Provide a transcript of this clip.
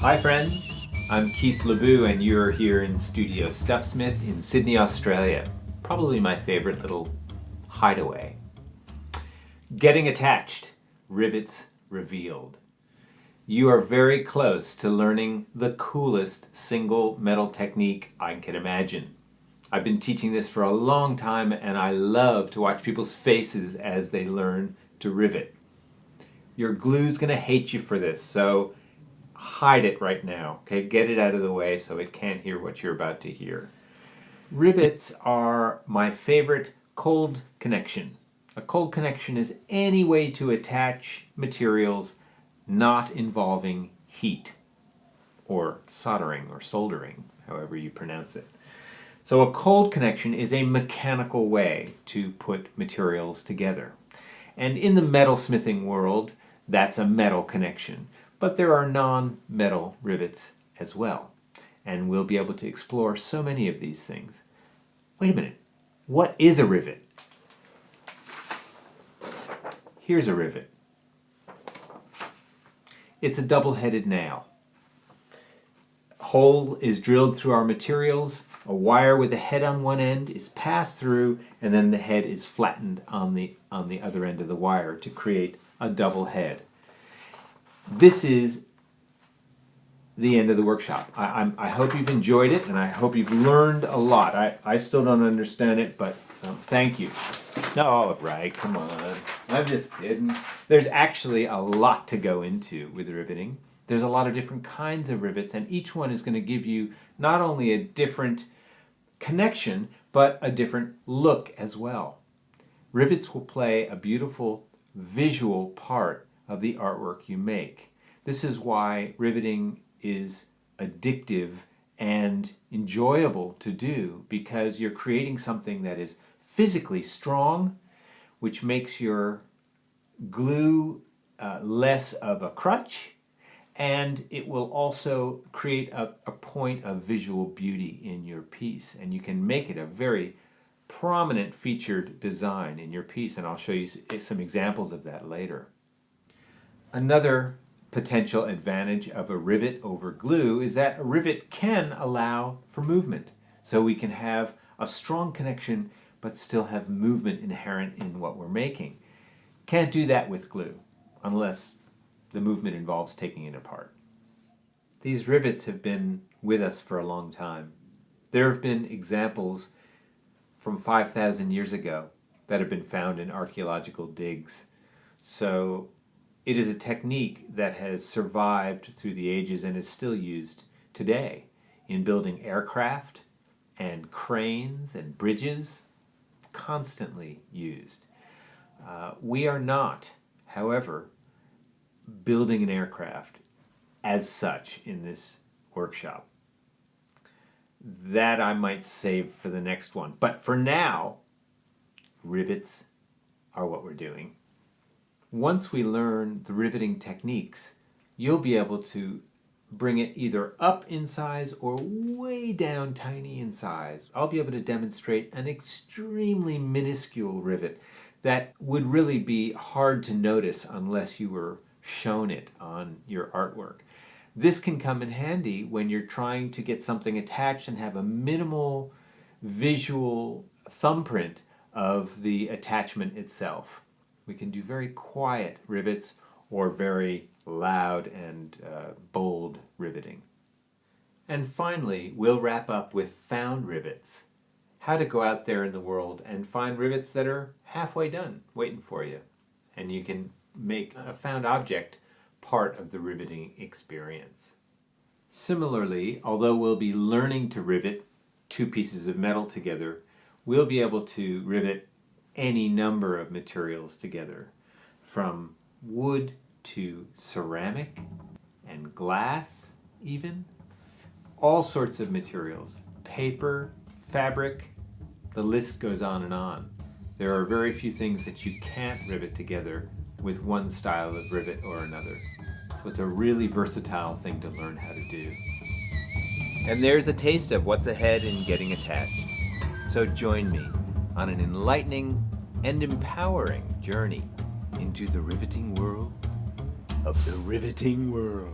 Hi friends, I'm Keith Lo Bue and you're here in Studio Stuffsmith in Sydney, Australia. Probably my favorite little hideaway. Getting attached, Rivets Revealed. You are very close to learning the coolest single metal technique I can imagine. I've been teaching this for a long time and I love to watch people's faces as they learn to rivet. Your glue's going to hate you for this, so hide it right now, okay? Get it out of the way so it can't hear what you're about to hear. Rivets are my favorite cold connection. A cold connection is any way to attach materials not involving heat or soldering or soldering, however you pronounce it. So a cold connection is a mechanical way to put materials together. And in the metalsmithing world, that's a metal connection. But there are non-metal rivets as well. And we'll be able to explore so many of these things. Wait a minute. What is a rivet? Here's a rivet. It's a double-headed nail. A hole is drilled through our materials. A wire with a head on one end is passed through, and then the head is flattened on the other end of the wire to create a double head. This is the end of the workshop. I hope you've enjoyed it, and I hope you've learned a lot. I still don't understand it, but thank you. No, right, come on. I'm just kidding. There's actually a lot to go into with riveting. There's a lot of different kinds of rivets, and each one is going to give you not only a different connection, but a different look as well. Rivets will play a beautiful visual part of the artwork you make. This is why riveting is addictive and enjoyable to do, because you're creating something that is physically strong, which makes your glue less of a crutch, and it will also create a point of visual beauty in your piece, and you can make it a very prominent featured design in your piece, and I'll show you some examples of that later. Another potential advantage of a rivet over glue is that a rivet can allow for movement. So we can have a strong connection but still have movement inherent in what we're making. Can't do that with glue unless the movement involves taking it apart. These rivets have been with us for a long time. There have been examples from 5,000 years ago that have been found in archaeological digs. So it is a technique that has survived through the ages and is still used today in building aircraft and cranes and bridges, constantly used. We are not, however, building an aircraft as such in this workshop. That I might save for the next one. But for now, rivets are what we're doing. Once we learn the riveting techniques, you'll be able to bring it either up in size or way down tiny in size. I'll be able to demonstrate an extremely minuscule rivet that would really be hard to notice unless you were shown it on your artwork. This can come in handy when you're trying to get something attached and have a minimal visual thumbprint of the attachment itself. We can do very quiet rivets or very loud and bold riveting. And finally, we'll wrap up with found rivets. How to go out there in the world and find rivets that are halfway done, waiting for you. And you can make a found object part of the riveting experience. Similarly, although we'll be learning to rivet two pieces of metal together, we'll be able to rivet any number of materials together, from wood to ceramic and glass even. All sorts of materials, paper, fabric, the list goes on and on. There are very few things that you can't rivet together with one style of rivet or another. So it's a really versatile thing to learn how to do. And there's a taste of what's ahead in getting attached. So join me on an enlightening and empowering journey into the riveting world of the riveting world.